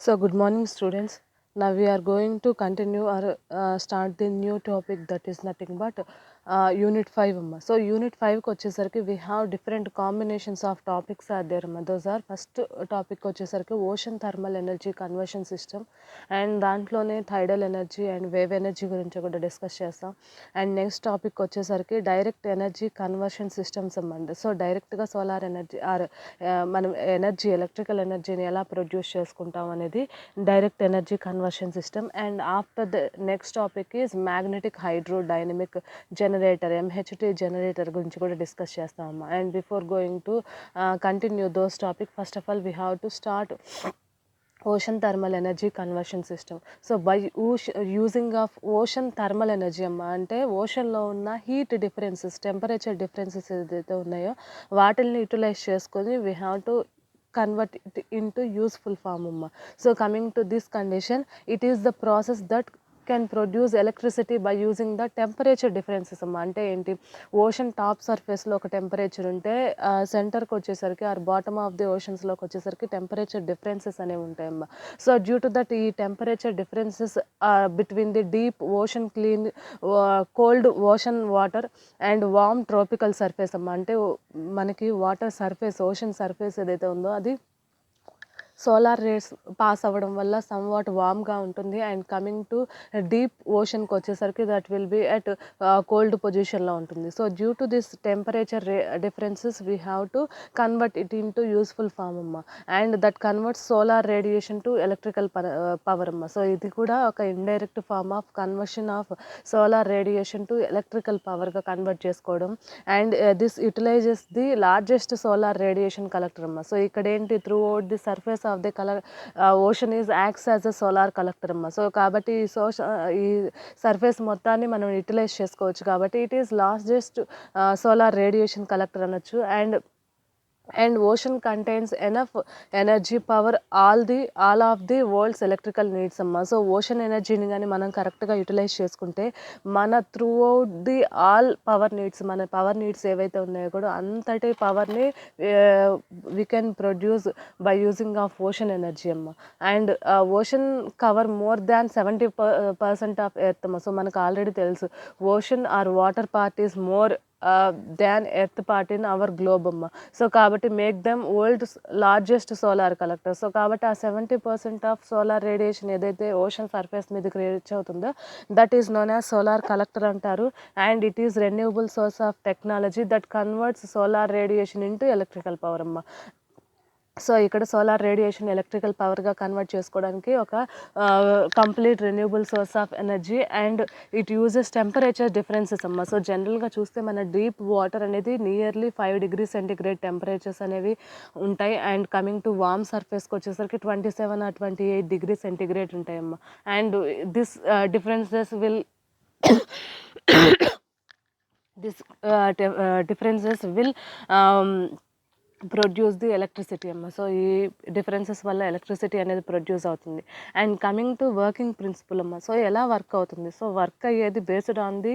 So, good morning, students. Now we are going to continue or start the new topic that is nothing but Unit 5. So, Unit 5 వచ్చేసరికి we have different combinations of topics are there. Those are first topic వచ్చేసరికి ocean thermal energy conversion system and దాంట్లోనే tidal energy and wave energy గురించి కూడా discuss చేస్తాం. And next topic వచ్చేసరికి direct energy conversion systems అన్నమాట. So డైరెక్ట్గా solar energy or మనం energy electrical ఎనర్జీని ఎలా ప్రొడ్యూస్ చేసుకుంటాం అనేది direct energy conversion system. And after the next topic is magnetic hydrodynamic generator MHD generator గురించి కూడా డిస్కస్ చేస్తామమ్మా. And before going to continue those topic, first of all we have to start ocean thermal energy conversion system. So by using of ocean thermal energy అమ్మ అంటే ఓషన్లో ఉన్న heat differences temperature differences ఏదైతే ఉన్నాయో వాటిని utilise చేసుకొని we have to convert it into useful form amma. So coming to this condition, it is the process that can produce electricity by using the temperature differences అమ్మ. అంటే ఏంటి, ocean top సర్ఫేస్లో ఒక temperature ఉంటే సెంటర్కి వచ్చేసరికి or bottom of the ఓషన్స్లోకి వచ్చేసరికి temperature differences అనేవి ఉంటాయమ్మా. సో డ్యూ టు దట్ ఈ temperature differences between the deep ocean clean cold ocean water and warm tropical surface అమ్మ. అంటే మనకి వాటర్ సర్ఫేస్ ఓషన్ సర్ఫేస్ ఏదైతే ఉందో అది సోలార్ రేస్ పాస్ అవ్వడం వల్ల సమ్ వాట్ వామ్గా ఉంటుంది. అండ్ కమింగ్ టు డీప్ ఓషన్కి వచ్చేసరికి that will be at cold పొజిషన్లో ఉంటుంది. So due to this temperature differences we have to convert it into useful form అమ్మ. And that converts solar radiation to electrical power అమ్మ. So ఇది కూడా ఒక indirect form of conversion of solar radiation to electrical పవర్గా convert చేసుకోవడం. And this utilises the largest solar radiation collector అమ్మ. So ఇక్కడ ఏంటి, through out the surface of the ocean is acts as a solar collector అమ్మ. So కాబట్టి ఈ surface మొత్తాన్ని మనం యూటిలైజ్ చేసుకోవచ్చు కాబట్టి it is largest solar radiation collector అనొచ్చు. And ocean contains enough energy power all of the world's electrical needs అమ్మ. So ocean ఎనర్జీని కానీ మనం కరెక్ట్గా యూటిలైజ్ చేసుకుంటే మన throughout the all power needs, మన పవర్ నీడ్స్ ఏవైతే ఉన్నాయో కూడా అంతటి పవర్ని we can produce by using of ocean energy అమ్మ. And ocean cover more than 70% of earth అమ్మ. సో మనకు ఆల్రెడీ తెలుసు ocean or water part is more than earth part in our globe అమ్మ. సో కాబట్టి make them world's largest solar collector. So కాబట్టి ఆ 70% of solar radiation ఏదైతే ocean surface మీదకి reach అవుతుందో that is known as solar collector అంటారు. And it is renewable source of technology that converts solar radiation into electrical power అమ్మ. So ఇక్కడ solar radiation electrical పవర్గా convert చేసుకోవడానికి ఒక complete renewable source of energy. And it uses temperature differences అమ్మ. So జనరల్గా చూస్తే మన డీప్ వాటర్ అనేది నియర్లీ 5 degrees సెంటిగ్రేడ్ టెంపరేచర్స్ అనేవి ఉంటాయి. అండ్ కమింగ్ టు వార్మ్ సర్ఫేస్కి వచ్చేసరికి 27 or 28 degrees సెంటిగ్రేడ్ ఉంటాయమ్మ. And this differences will differences will produce the electricity అమ్మ. సో ఈ డిఫరెన్సెస్ వల్ల ఎలక్ట్రిసిటీ అనేది ప్రొడ్యూస్ అవుతుంది. And coming to working principle అమ్మ. సో ఎలా వర్క్ అవుతుంది, సో వర్క్ అయ్యేది based on the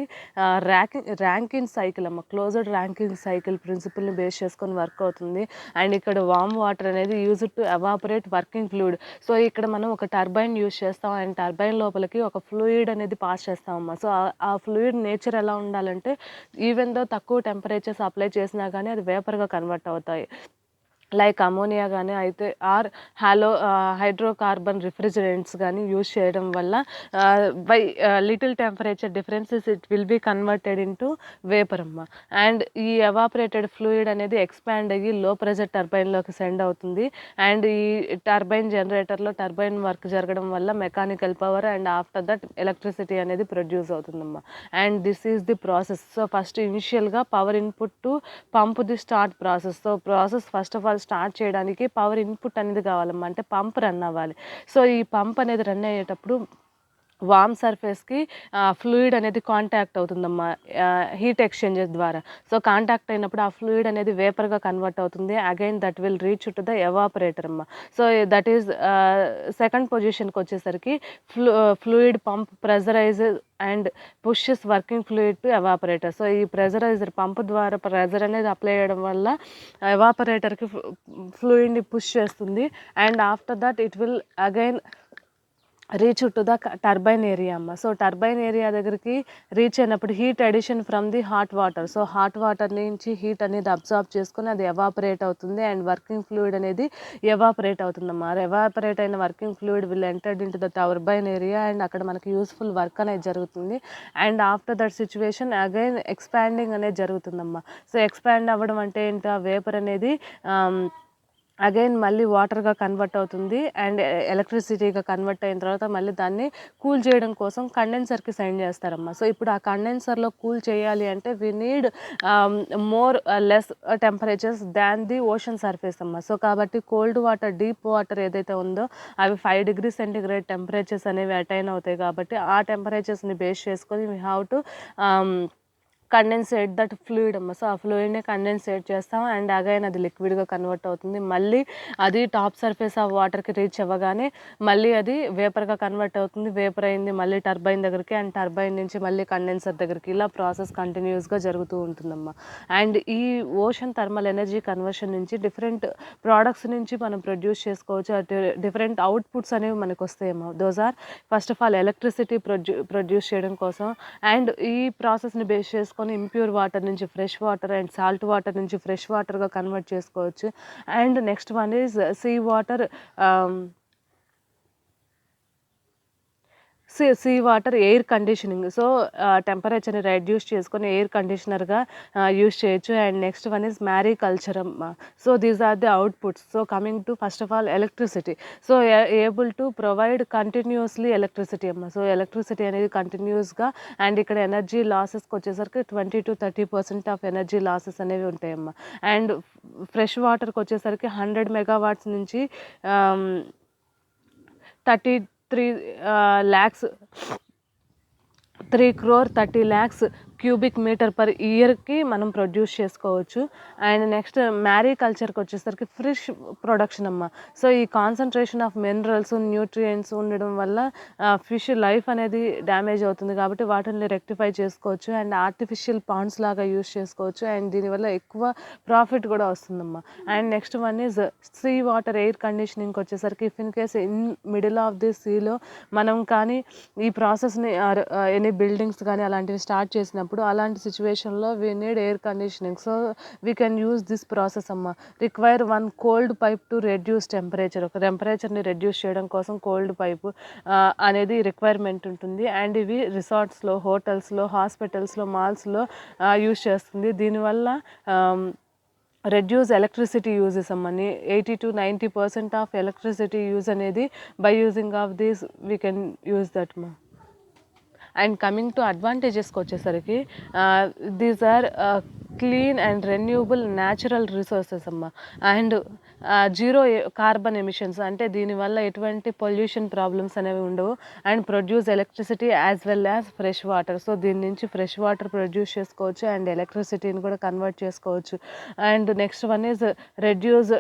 Rankine cycle అమ్మ. క్లోజ్డ్ ర్యాంకిన్ సైకిల్ ప్రిన్సిపల్ని బేస్ చేసుకొని వర్క్ అవుతుంది. అండ్ ఇక్కడ వామ్ వాటర్ అనేది use to evaporate working fluid. So ఇక్కడ మనం ఒక టర్బైన్ యూజ్ చేస్తాం అండ్ టర్బైన్ లోపలికి ఒక ఫ్లూయిడ్ అనేది పాస్ చేస్తామమ్మా. సో ఆ ఫ్లూయిడ్ నేచర్ ఎలా ఉండాలంటే ఈవెన్ దో తక్కువ టెంపరేచర్స్ అప్లై చేసినా కానీ అది వేపర్గా కన్వర్ట్ అవుతాయి. లైక్ అమోనియా కానీ అయితే ఆర్ హైడ్రోకార్బన్ రిఫ్రిజిరెంట్స్ కానీ యూజ్ చేయడం వల్ల by little temperature differences it will be converted into vapour అమ్మ. అండ్ ఈ ఎవాపరేటెడ్ ఫ్లూయిడ్ అనేది ఎక్స్పాండ్ అయ్యి లో ప్రెజర్ టర్బైన్లోకి సెండ్ అవుతుంది. అండ్ ఈ టర్బైన్ జనరేటర్లో టర్బైన్ వర్క్ జరగడం వల్ల mechanical power and after that electricity అనేది ప్రొడ్యూస్ అవుతుందమ్మా. And this is the process. So first ఇనిషియల్గా power input to pump the start process. So process first of all start చేయడానికి power input అనేది కావాలమ్మా. అంటే pump run అవ్వాలి. So ఈ pump అనేది రన్ అయ్యేటప్పుడు వార్మ్ సర్ఫేస్‌కి ఫ్లూయిడ్ అనేది కాంటాక్ట్ అవుతుందమ్మా హీట్ ఎక్స్చేంజర్ ద్వారా. సో, కాంటాక్ట్ అయినప్పుడు ఆ ఫ్లూయిడ్ అనేది వేపర్‌గా కన్వర్ట్ అవుతుంది. Again that will reach to the evaporator so. That, is ఈస్ సెకండ్ పొజిషన్‌కొచ్చేసరికి fluid pump pressurises and pushes working fluid to evaporator. So, ఈ ప్రెజరైజర్ పంప్ ద్వారా ప్రెజర్ అనేది అప్లై చేయడం వల్ల ఎవాపరేటర్‌కి ఫ్లూయిడ్‌ని పుష్ చేస్తుంది. And after that it will again reach to the turbine area అమ్మ. సో, టర్బైన్ ఏరియా దగ్గరికి రీచ్ అయినప్పుడు heat addition from the hot water. So, hot water నుంచి హీట్ అనేది అబ్జార్బ్ చేసుకొని అది ఎవాపరేట్ అవుతుంది అండ్ వర్కింగ్ ఫ్లూయిడ్ అనేది ఎవాపరేట్ అవుతుందమ్మా. ఎవాపరేట్ అయిన working fluid will entered in to the turbine area and అక్కడ మనకి యూస్ఫుల్ వర్క్ అనేది జరుగుతుంది. And after that situation again expanding అనేది జరుగుతుందమ్మా. సో, ఎక్స్పాండ్ అవ్వడం అంటే ఏంటి, ఆ వేపర్ అనేది అగైన్ మళ్ళీ వాటర్‌గా కన్వర్ట్ అవుతుంది అండ్ ఎలక్ట్రిసిటీగా కన్వర్ట్ అయిన తర్వాత మళ్ళీ దాన్ని కూల్ చేయడం కోసం కండెన్సర్‌కి సెండ్ చేస్తారమ్మా. సో, ఇప్పుడు ఆ కండెన్సర్‌లో కూల్ చేయాలి అంటే we need less temperatures than the ocean surface అమ్మా. సో, కాబట్టి కోల్డ్ వాటర్, డీప్ వాటర్ ఏదైతే ఉందో అవి 5 డిగ్రీ సెంటీగ్రేడ్ టెంపరేచర్స్ అనేవి అటైన్ అవుతాయి కాబట్టి ఆ టెంపరేచర్స్‌ని బేస్ చేసుకొని we have to condensate that fluid అమ్మ. సో, ఆ ఫ్లూయిడ్‌ని కండెన్సేట్ చేస్తాం అండ్ అగైన్ అది లిక్విడ్‌గా కన్వర్ట్ అవుతుంది. మళ్ళీ అది టాప్ సర్ఫేస్ ఆఫ్ వాటర్‌కి రీచ్ అవ్వగానే మళ్ళీ అది వేపర్‌గా కన్వర్ట్ అవుతుంది. వేపర్ అయింది మళ్ళీ టర్బైన్ దగ్గరికి అండ్ టర్బైన్ నుంచి మళ్ళీ కండెన్సర్ దగ్గరికి, ఇలా ప్రాసెస్ కంటిన్యూస్‌గా జరుగుతూ ఉంటుందమ్మా. అండ్ ఈ ఓషన్ థర్మల్ ఎనర్జీ కన్వర్షన్ నుంచి డిఫరెంట్ ప్రోడక్ట్స్ నుంచి మనం ప్రొడ్యూస్ చేసుకోవచ్చు. డిఫరెంట్ అవుట్‌పుట్స్ అనేవి మనకొస్తాయమ్మా. Those are first of all electricity produce చేయడం కోసం అండ్ ఈ ప్రాసెస్‌ని బేస్ చేసుకొని ఇంప్యూర్ వాటర్ నుంచి fresh water and salt water నుంచి ఫ్రెష్ వాటర్‌గా కన్వర్ట్ చేసుకోవచ్చు. And next one is sea water sea water air conditioning. So, టెంపరేచర్‌ని రెడ్యూస్ చేసుకొని ఎయిర్ కండిషనర్‌గా యూజ్ చేయొచ్చు. And next one is mariculture అమ్మ. So, these are the outputs. So, coming to first of all electricity. So, able to provide continuously electricity అమ్మ. So, electricity అనేది కంటిన్యూస్‌గా and ఇక్కడ energy లాసెస్‌కొచ్చేసరికి 20-30% ఆఫ్ ఎనర్జీ లాసెస్ అనేవి ఉంటాయమ్మ. And fresh వాటర్‌కొచ్చేసరికి 100 megawatts నుంచి 33 lakhs 3,30,00,000 క్యూబిక్ మీటర్ పర్ ఇయర్‌కి మనం ప్రొడ్యూస్ చేసుకోవచ్చు. అండ్ నెక్స్ట్ మ్యారీకల్చర్‌కి వచ్చేసరికి ఫిష్ ప్రొడక్షన్ అమ్మ. సో, ఈ కాన్సంట్రేషన్ ఆఫ్ మినరల్స్, న్యూట్రియంట్స్ ఉండడం వల్ల ఫిష్ లైఫ్ అనేది డ్యామేజ్ అవుతుంది కాబట్టి వాటిని రెక్టిఫై చేసుకోవచ్చు అండ్ ఆర్టిఫిషియల్ పాండ్స్ లాగా యూజ్ చేసుకోవచ్చు అండ్ దీనివల్ల ఎక్కువ ప్రాఫిట్ కూడా వస్తుందమ్మా. And next one is sea water air కండిషనింగ్‌కి వచ్చేసరికి if in case in middle of the సీలో మనం కానీ ఈ ప్రాసెస్‌ని ఎనీ బిల్డింగ్స్ కానీ అలాంటివి స్టార్ట్ చేసినప్పుడు అలాంటి సిచ్యువేషన్‌లో we need air conditioning. So, we can use this process అమ్మ. Require one cold pipe to reduce temperature. ఒక టెంపరేచర్‌ని రెడ్యూస్ చేయడం కోసం కోల్డ్ పైపు అనేది రిక్వైర్మెంట్ ఉంటుంది. అండ్ ఇవి రిసార్ట్స్‌లో, హోటల్స్‌లో, హాస్పిటల్స్‌లో, మాల్స్‌లో యూజ్ చేస్తుంది. దీనివల్ల రెడ్యూస్ ఎలక్ట్రిసిటీ యూజెస్ అమ్మని 80-90% ఆఫ్ ఎలక్ట్రిసిటీ యూజ్ అనేది by using of this we can use that మా. అండ్ కమింగ్ టు అడ్వాంటేజెస్కి వచ్చేసరికి these are clean and renewable natural resources అమ్మ. అండ్ జీరో కార్బన్ ఎమిషన్స్, అంటే దీనివల్ల ఎటువంటి పొల్యూషన్ ప్రాబ్లమ్స్ అనేవి ఉండవు. And produce electricity as well as fresh water. So, దీని నుంచి ఫ్రెష్ వాటర్ ప్రొడ్యూస్ చేసుకోవచ్చు అండ్ ఎలక్ట్రిసిటీని కూడా కన్వర్ట్ చేసుకోవచ్చు. And next one is reduce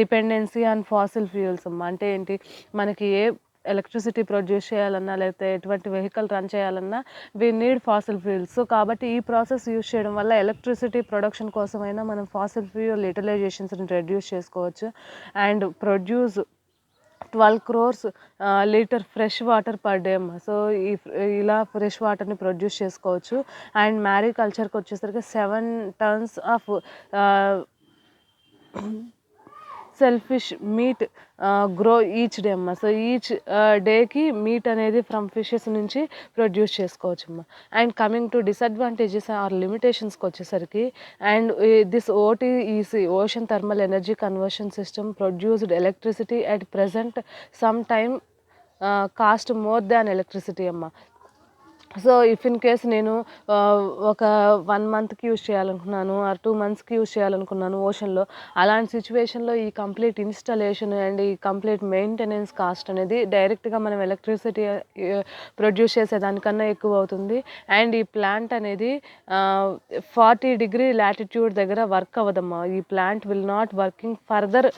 dependency on fossil fuels అమ్మ. అంటే ఏంటి, మనకి ఏ ఎలక్ట్రిసిటీ ప్రొడ్యూస్ చేయాలన్నా లేకపోతే ఎటువంటి వెహికల్ రన్ చేయాలన్నా we need fossil fuels. So, కాబట్టి ఈ ప్రాసెస్ యూజ్ చేయడం వల్ల ఎలక్ట్రిసిటీ ప్రొడక్షన్ కోసమైనా మనం ఫాసిల్ ఫ్యూయల్ యూటిలైజేషన్స్ని రెడ్యూస్ చేసుకోవచ్చు and produce 12 crores litre fresh water per day అమ్మ. సో, ఇలా ఫ్రెష్ వాటర్ని ప్రొడ్యూస్ చేసుకోవచ్చు. అండ్ మ్యారీకల్చర్కి వచ్చేసరికి 7 tons of shellfish meat grow each day అమ్మ. సో, ఈచ్ డేకి మీట్ అనేది ఫ్రమ్ ఫిషెస్ నుంచి ప్రొడ్యూస్ చేసుకోవచ్చు అమ్మ. And coming to disadvantages or లిమిటేషన్స్కి వచ్చేసరికి and this OTEC ocean thermal energy conversion system produced electricity at present some time cost more than electricity అమ్మ. So if in case నేను ఒక 1 మంత్కి యూజ్ చేయాలనుకున్నాను ఆర్ 2 మంత్స్కి యూజ్ చేయాలనుకున్నాను ఓషన్లో, అలాంటి సిచ్యువేషన్లో ఈ కంప్లీట్ ఇన్స్టాలేషన్ అండ్ ఈ కంప్లీట్ మెయింటెనెన్స్ కాస్ట్ అనేది డైరెక్ట్గా మనం ఎలక్ట్రిసిటీ ప్రొడ్యూస్ చేసేదానికన్నా ఎక్కువ అవుతుంది. అండ్ ఈ ప్లాంట్ అనేది 40 డిగ్రీ లాటిట్యూడ్ దగ్గర వర్క్ అవ్వదమ్మా. ఈ plant will not working further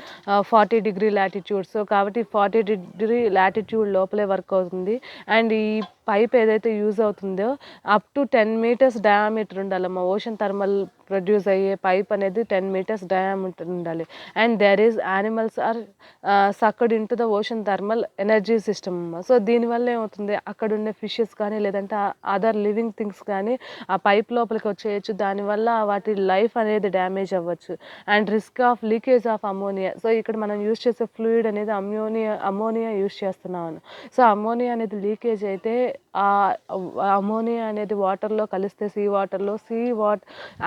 40 degree latitude. So కాబట్టి 40 డిగ్రీ లాటిట్యూడ్ లోపలే వర్క్ అవుతుంది. అండ్ ఈ పైప్ ఏదైతే యూజ్ అవుతుందో అప్ టు 10 మీటర్స్ డయామీటర్ ఉండాలమ్మా. ఓషన్ థర్మల్ ప్రొడ్యూస్ అయ్యే పైప్ అనేది 10 మీటర్స్ డయామీటర్ ఉండాలి. And there is animals are sucked in to the ocean thermal energy system అమ్మా. సో దీనివల్ల ఏమవుతుంది, అక్కడ ఉండే ఫిషెస్ కానీ లేదంటే అదర్ లివింగ్ థింగ్స్ కానీ ఆ పైప్ లోపలికి వచ్చేయచ్చు. దానివల్ల వాటి లైఫ్ అనేది డ్యామేజ్ అవ్వచ్చు. And risk of leakage of ammonia. So ఇక్కడ మనం యూజ్ చేసే ఫ్లూయిడ్ అనేది అమోనియా యూజ్ చేస్తున్నాం. సో అమోనియా అనేది లీకేజ్ అయితే ఆ అమోనియా అనేది వాటర్లో కలిస్తే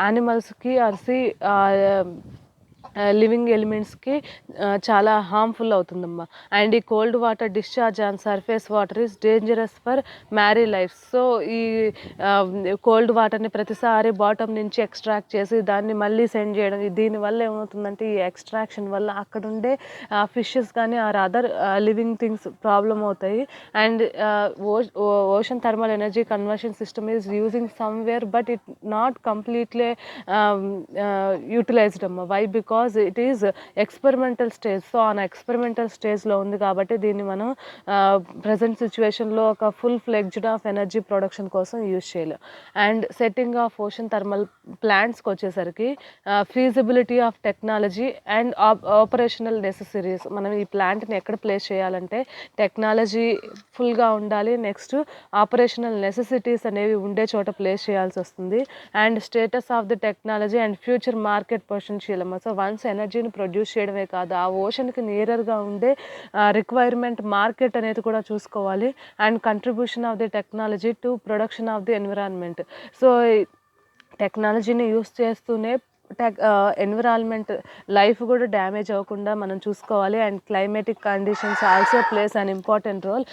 యానిమల్స్కి ఆర్ లివింగ్ ఎలిమెంట్స్కి చాలా హార్మ్ఫుల్ అవుతుందమ్మా. అండ్ ఈ cold water discharge on surface water is dangerous for marry life. So ఈ కోల్డ్ వాటర్ని ప్రతిసారి బాటమ్ నుంచి ఎక్స్ట్రాక్ట్ చేసి దాన్ని మళ్ళీ సెండ్ చేయడం, దీనివల్ల ఏమవుతుందంటే ఈ ఎక్స్ట్రాక్షన్ వల్ల అక్కడ ఉండే ఫిషెస్ కానీ or other living things problem అవుతాయి. And ocean thermal energy conversion system is using somewhere but it not completely utilised అమ్మ. Why? Because it is experimental stage. So on experimental స్టేజ్లో ఉంది కాబట్టి దీన్ని మనం ప్రజెంట్ సిచ్యువేషన్లో ఒక full fledged of energy production కోసం యూజ్ చేయలేం. And setting of ocean thermal ప్లాంట్స్కి వచ్చేసరికి feasibility of technology and operational necessaries. మనం ఈ ప్లాంట్ని ఎక్కడ ప్లేస్ చేయాలంటే టెక్నాలజీ ఫుల్గా ఉండాలి, నెక్స్ట్ ఆపరేషనల్ నెసెసిటీస్ అనేవి ఉండే చోట ప్లేస్ చేయాల్సి వస్తుంది. And status of the technology and future market potential అమ్మ. సో వన్స్ ఎనర్జీని ప్రొడ్యూస్ చేయడమే కాదు, ఆ ఓషన్కి నియరర్గా ఉండే రిక్వైర్మెంట్ మార్కెట్ అనేది కూడా చూసుకోవాలి. And contribution of the technology to production of the environment. So టెక్నాలజీని యూస్ చేస్తూనే ఎన్విరాన్మెంట్ లైఫ్ కూడా డ్యామేజ్ అవ్వకుండా మనం చూసుకోవాలి. And climatic conditions also plays an important role.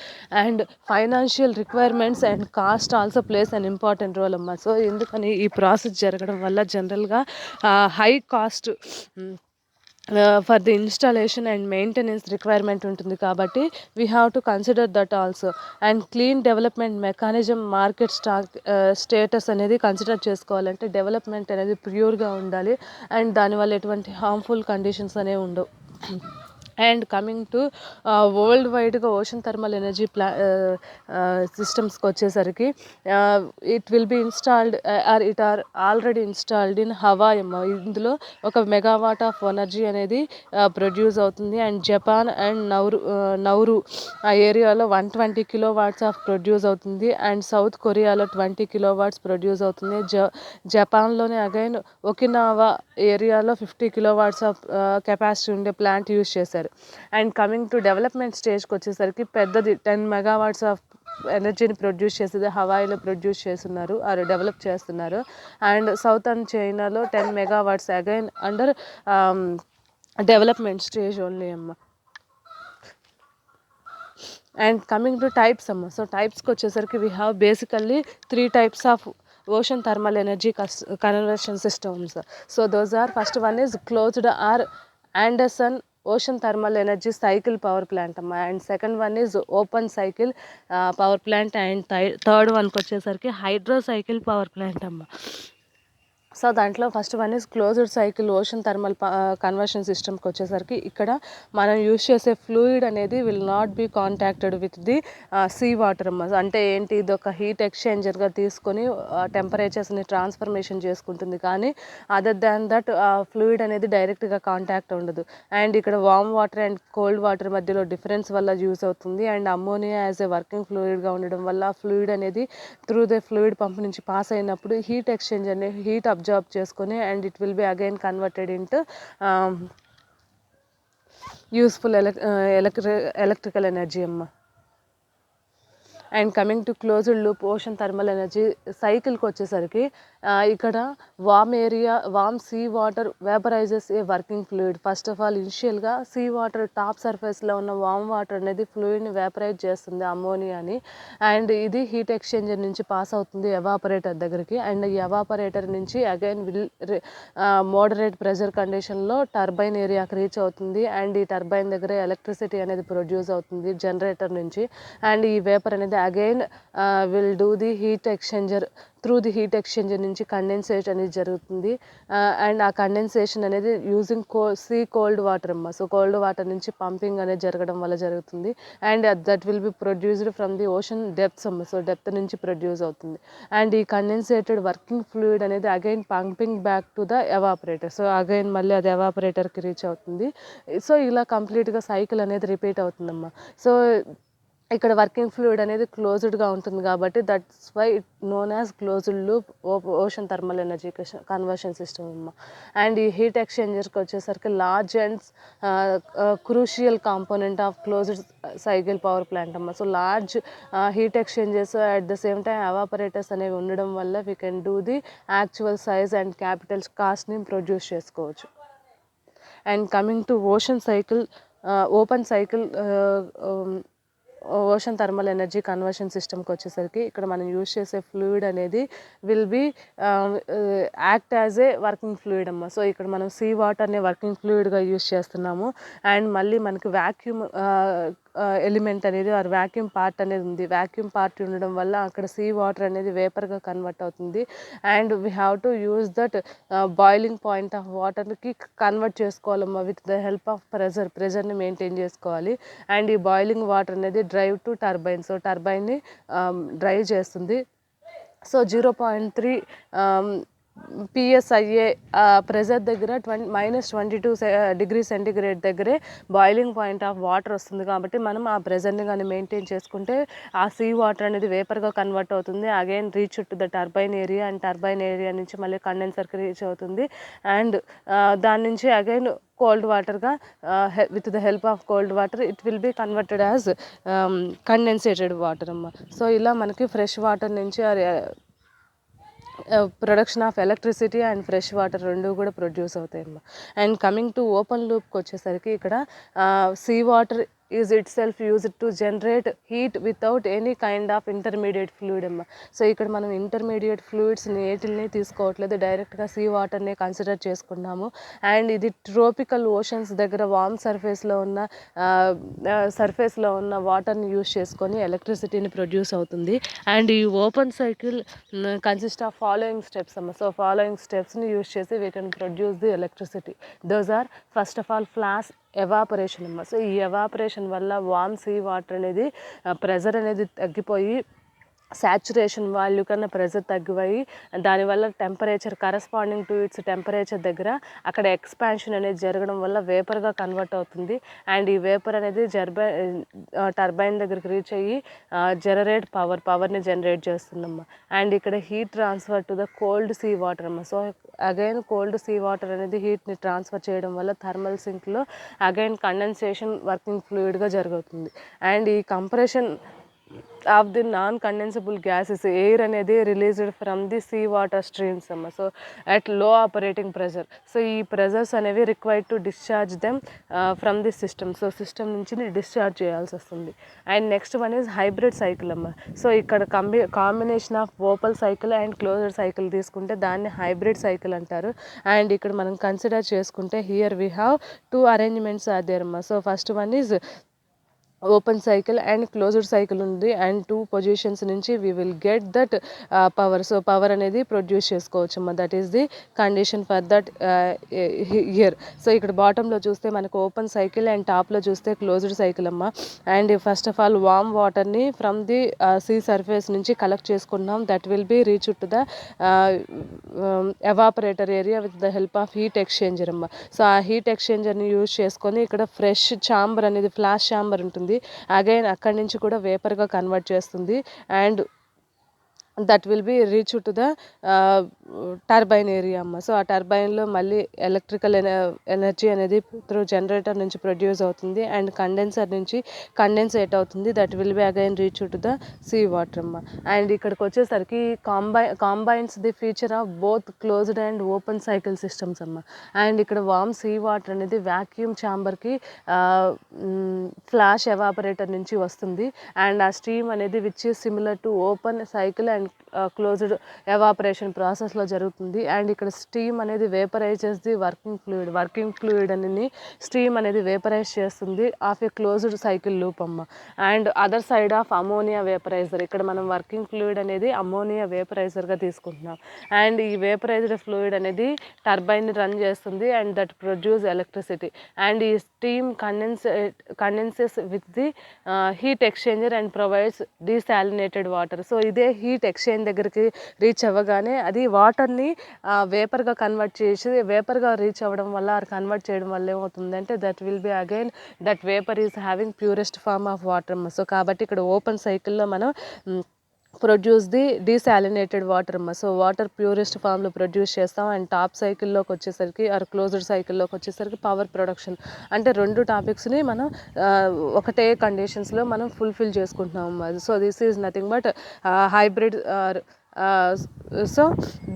And financial requirements and cost also plays an important role అమ్మా. So ఎందుకని ఈ ప్రాసెస్ జరగడం వల్ల జనరల్గా high cost for the installation and maintenance requirement ఉంటుంది కాబట్టి we have to consider that also. And clean development mechanism market status అనేది కన్సిడర్ చేసుకోవాలంటే డెవలప్మెంట్ అనేది ప్యూర్గా ఉండాలి అండ్ దానివల్ల ఎటువంటి హార్మ్ఫుల్ కండిషన్స్ అనేవి ఉండవు. అండ్ కమింగ్ టు వరల్డ్ వైడ్గా ఓషన్ థర్మల్ ఎనర్జీ సిస్టమ్స్కి వచ్చేసరికి it will be installed or it are already installed in Hawaii అమ్మ. ఇందులో 1 మెగావాట్ ఆఫ్ ఎనర్జీ అనేది ప్రొడ్యూస్ అవుతుంది. అండ్ జపాన్ అండ్ నౌరు ఆ ఏరియాలో 120 కిలోవాట్స్ ఆఫ్ ప్రొడ్యూస్ అవుతుంది. అండ్ సౌత్ కొరియాలో 20 కిలోవాట్స్ ప్రొడ్యూస్ అవుతుంది. జపాన్లోనే అగైన్ ఒకినావా ఏరియాలో 50 కిలోవాట్స్ ఆఫ్ కెపాసిటీ ఉండే ప్లాంట్ యూజ్ చేశారు. అండ్ కమింగ్ టు డెవలప్మెంట్ స్టేజ్కి వచ్చేసరికి పెద్దది 10 మెగావాట్స్ ఆఫ్ ఎనర్జీని ప్రొడ్యూస్ చేసేది హవాయిలో ప్రొడ్యూస్ చేస్తున్నారు ఆర్ డెవలప్ చేస్తున్నారు. అండ్ సౌతర్న్ చైనాలో 10 megawatts again under development stage only అమ్మ. అండ్ కమింగ్ టు టైప్స్ అమ్మ. సో టైప్స్కి వచ్చేసరికి we have basically 3 types of ocean thermal energy conversion systems. So those are, first one is closed or Anderson ocean thermal energy cycle power plant అమ్మ. And second one is open cycle power plant. And third వన్కి వచ్చేసరికి hydro cycle power plant అమ్మ. So దాంట్లో first one is closed cycle ocean thermal conversion సిస్టమ్కి వచ్చేసరికి ఇక్కడ మనం use చేసే ఫ్లూయిడ్ అనేది will not be contacted with the sea water అమ్మ. అంటే ఏంటి, ఇది ఒక హీట్ ఎక్స్చేంజర్గా తీసుకొని టెంపరేచర్స్ని ట్రాన్స్ఫర్మేషన్ చేసుకుంటుంది, కానీ అదర్ దాన్ దట్ ఫ్లూయిడ్ అనేది డైరెక్ట్గా కాంటాక్ట్ ఉండదు. అండ్ ఇక్కడ warm water and cold water మధ్యలో డిఫరెన్స్ వల్ల యూజ్ అవుతుంది. And ammonia as a working ఫ్లూయిడ్గా ఉండడం వల్ల ఫ్లూయిడ్ అనేది త్రూ ద ఫ్లూయిడ్ పంప్ నుంచి పాస్ అయినప్పుడు హీట్ ఎక్స్చేంజ్ అనేది హీట్ అబ్జార్బ్ చేసుకొని and it will be again converted into useful electrical energy అమ్మ. And coming to closed loop ocean thermal energy సైకిల్కి వచ్చేసరికి ఇక్కడ warm sea water vaporises a working fluid. First of all ఇనిషియల్గా sea water tap సర్ఫేస్లో ఉన్న warm water అనేది ఫ్లూయిడ్ని vaporise చేస్తుంది అమ్మోనియాని. And ఇది హీట్ ఎక్స్చేంజర్ నుంచి పాస్ అవుతుంది ఎవాపరేటర్ దగ్గరికి. అండ్ ఈ ఎవాపరేటర్ నుంచి అగైన్ మోడరేట్ ప్రెషర్ కండిషన్లో టర్బైన్ ఏరియాకి రీచ్ అవుతుంది. అండ్ ఈ టర్బైన్ దగ్గర ఎలక్ట్రిసిటీ అనేది ప్రొడ్యూస్ అవుతుంది జనరేటర్ నుంచి. అండ్ ఈ వేపర్ అనేది again will do the heat exchanger. Through the heat exchanger నుంచి కండెన్సేషన్ అనేది జరుగుతుంది. అండ్ ఆ కండెన్సేషన్ అనేది యూజింగ్ సీ కోల్డ్ వాటర్ అమ్మ. సో కోల్డ్ వాటర్ నుంచి పంపింగ్ అనేది జరగడం వల్ల జరుగుతుంది. And that will be produced from the ocean depths అమ్మ. సో డెప్త్ నుంచి ప్రొడ్యూస్ అవుతుంది. అండ్ ఈ కండెన్సేటెడ్ వర్కింగ్ ఫ్లూయిడ్ అనేది again pumping back to the evaporator. So again మళ్ళీ అది ఎవాపరేటర్కి రీచ్ అవుతుంది. సో ఇలా కంప్లీట్గా సైకిల్ అనేది రిపీట్ అవుతుందమ్మా. సో ఇక్కడ వర్కింగ్ ఫ్లూయిడ్ అనేది క్లోజ్డ్గా ఉంటుంది కాబట్టి that's why it known as closed loop ocean thermal energy conversion system అమ్మ. అండ్ ఈ హీట్ ఎక్స్చేంజర్కి వచ్చేసరికి large and crucial component of closed cycle power plant అమ్మ. So large heat exchangers at the same time evaporators అనేవి ఉండడం వల్ల we can do the actual size and capital కాస్ట్ని produce చేసుకోవచ్చు. And coming to ocean cycle open cycle ocean thermal energy conversion సిస్టమ్కి వచ్చేసరికి ఇక్కడ మనం యూజ్ చేసే ఫ్లూయిడ్ అనేది will be act as a working fluid అమ్మ. సో ఇక్కడ మనం సీ వాటర్ని వర్కింగ్ ఫ్లూయిడ్గా యూజ్ చేస్తున్నాము. అండ్ మళ్ళీ మనకి వ్యాక్యూమ్ ఎలిమెంట్ అనేది ఆర్ వ్యాక్యూమ్ పార్ట్ అనేది ఉంది. వ్యాక్యూమ్ పార్ట్ ఉండడం వల్ల అక్కడ సీ వాటర్ అనేది వేపర్గా కన్వర్ట్ అవుతుంది. And we have to use that boiling point of వాటర్కి కన్వర్ట్ చేసుకోవాలమ్మా విత్ ద హెల్ప్ ఆఫ్ ప్రెజర్ని మెయింటైన్ చేసుకోవాలి. అండ్ ఈ బాయిలింగ్ వాటర్ అనేది డ్రైవ్ టు టర్బైన్. సో టర్బైన్ని డ్రైవ్ చేస్తుంది. సో 0.3 PSIA ప్రెజర్ దగ్గర -22 డిగ్రీ సెంటిగ్రేడ్ దగ్గరే బాయిలింగ్ పాయింట్ ఆఫ్ వాటర్ వస్తుంది. కాబట్టి మనం ఆ ప్రెజర్ని కానీ మెయింటైన్ చేసుకుంటే ఆ సీ వాటర్ అనేది వేపర్గా కన్వర్ట్ అవుతుంది. Again reach to the turbine area. And turbine area నుంచి మళ్ళీ కండెన్సర్కి రీచ్ అవుతుంది. అండ్ దాని నుంచి అగైన్ కోల్డ్ వాటర్గా with the help of cold water it will be converted as condensated water అమ్మ. సో ఇలా మనకి ఫ్రెష్ వాటర్ నుంచి production of electricity and fresh water రెండు కూడా ప్రొడ్యూస్ అవుతాయి అమ్మ. అండ్ కమింగ్ టు ఓపెన్ లూప్కి వచ్చేసరికి ఇక్కడ sea water is it self used to generate heat without any kind of intermediate fluid అమ్మ. సో ఇక్కడ మనం ఇంటర్మీడియట్ ఫ్లూయిడ్స్ని ఏటిల్ని తీసుకోవట్లేదు, డైరెక్ట్గా సీ వాటర్ని కన్సిడర్ చేసుకున్నాము. అండ్ ఇది ట్రోపికల్ ఓషన్స్ దగ్గర వార్మ్ సర్ఫేస్లో ఉన్న వాటర్ని యూజ్ చేసుకొని ఎలక్ట్రిసిటీని ప్రొడ్యూస్ అవుతుంది. అండ్ ఈ open cycle consist of following steps అమ్మ. సో ఫాలోయింగ్ స్టెప్స్ని యూజ్ చేసి we can produce the electricity. Those are first of all flash evaporation అమ్మ. సో ఈ ఎవాపరేషన్ వల్ల వామ్ సీ వాటర్ అనేది ప్రెజర్ అనేది తగ్గిపోయి సాచురేషన్ వాల్యూ కన్నా ప్రెజర్ తగ్గిపోయి దానివల్ల temperature corresponding to its temperature దగ్గర అక్కడ ఎక్స్పాన్షన్ అనేది జరగడం వల్ల వేపర్గా కన్వర్ట్ అవుతుంది. అండ్ ఈ వేపర్ అనేది టర్బైన్ దగ్గరికి రీచ్ అయ్యి పవర్ని జనరేట్ చేస్తుందమ్మా. అండ్ ఇక్కడ heat transfer to the cold sea water అమ్మ. So again cold sea water అనేది హీట్ని ట్రాన్స్ఫర్ చేయడం వల్ల థర్మల్ సింక్లో అగైన్ కండెన్సేషన్ వర్కింగ్ ఫ్లూయిడ్గా జరుగుతుంది. అండ్ ఈ compression of the non condensable gases air అనేది released from the sea water streams అమ్మ. So at low operating pressure. So ఈ ప్రెజర్స్ అనేవి required to discharge them from the system. So system నుంచి discharge చేయాల్సి వస్తుంది. And next one is hybrid cycle అమ్మ. So ఇక్కడ combination of open cycle and closed cycle తీసుకుంటే దాన్ని hybrid cycle అంటారు. అండ్ ఇక్కడ మనం కన్సిడర్ చేసుకుంటే here we have 2 arrangements are there అమ్మ. So first one is open cycle and closed cycle ఉంది. అండ్ 2 పొజిషన్స్ నుంచి we will get that power. So power అనేది ప్రొడ్యూస్ చేసుకోవచ్చు అమ్మ. That is the condition for that year. So ఇక్కడ బాటంలో చూస్తే మనకు ఓపెన్ సైకిల్ అండ్ టాప్లో చూస్తే క్లోజ్డ్ సైకిల్ అమ్మ. And first of all warm వాటర్ని ఫ్రమ్ ది సీ సర్ఫేస్ నుంచి కలెక్ట్ చేసుకున్నాం. That will be reach to the evaporator area with the help of heat exchanger అమ్మ. సో ఆ హీట్ ఎక్స్చేంజర్ని use చేసుకొని ఇక్కడ ఫ్రెష్ ఛాంబర్ అనేది ఫ్లాష్ ఛాంబర్ ఉంటుంది. అగైన్ అక్కడి నుంచి కూడా వేపర్గా కన్వర్ట్ చేస్తుంది. And that will be reach to the turbine area అమ్మ. సో ఆ టర్బైన్లో మళ్ళీ ఎలక్ట్రికల్ ఎనర్జీ అనేది త్రూ జనరేటర్ నుంచి ప్రొడ్యూస్ అవుతుంది అండ్ కండెన్సర్ నుంచి కండెన్సేట్ అవుతుంది. That will be again reach to the see water అమ్మ. అండ్ ఇక్కడికి వచ్చేసరికి combines the feature of both closed and open cycle systems అమ్మ. అండ్ ఇక్కడ వామ్ సీ వాటర్ అనేది వ్యాక్యూమ్ ఛాంబర్కి ఫ్లాష్ ఎవాపరేటర్ నుంచి వస్తుంది అండ్ ఆ స్ట్రీమ్ అనేది which is similar to open cycle and closed evaporation ప్రాసెస్లో జరుగుతుంది. అండ్ ఇక్కడ స్టీమ్ అనేది వేపరైజెస్ ది వర్కింగ్ ఫ్లూయిడ్ అనేది స్టీమ్ అనేది వేపరైజ్ చేస్తుంది of a closed cycle loop అమ్మ. And other side of ammonia vaporiser, ఇక్కడ మనం వర్కింగ్ ఫ్లూయిడ్ అనేది అమోనియా వేపరైజర్గా తీసుకుంటున్నాం అండ్ ఈ వేపరైజ్డ్ ఫ్లూయిడ్ అనేది టర్బైన్ని రన్ చేస్తుంది and that produce electricity and ఈ steam condenses with the heat exchanger and provides desalinated water. So ఇదే హీట్ ఎక్స్చేంజ్ దగ్గరికి రీచ్ అవ్వగానే అది వాటర్ని వేపర్గా కన్వర్ట్ చేసి వేపర్గా రీచ్ అవ్వడం వల్ల అది కన్వర్ట్ చేయడం వల్ల ఏమవుతుందంటే that will be again that vapour is having purest form of water. So కాబట్టి ఇక్కడ ఓపెన్ సైకిల్లో మనం ప్రొడ్యూస్ ది డీసాలినేటెడ్ వాటర్ అమ్మ. సో వాటర్ ప్యూరెస్ట్ ఫామ్లో ప్రొడ్యూస్ చేస్తాం అండ్ టాప్ సైకిల్లోకి వచ్చేసరికి ఆర్ క్లోజ్డ్ సైకిల్లోకి వచ్చేసరికి పవర్ ప్రొడక్షన్ అంటే రెండు టాపిక్స్ని మనం ఒకటే కండిషన్స్లో మనం ఫుల్ఫిల్ చేసుకుంటున్నాం అమ్మ. So this is nothing but hybrid so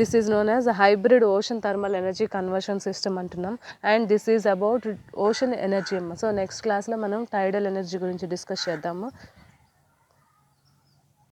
this is known as hybrid ocean thermal energy conversion system అంటున్నాం and this is about ocean energy అమ్మ. సో నెక్స్ట్ క్లాస్లో మనం టైడల్ ఎనర్జీ గురించి డిస్కస్ చేద్దాము.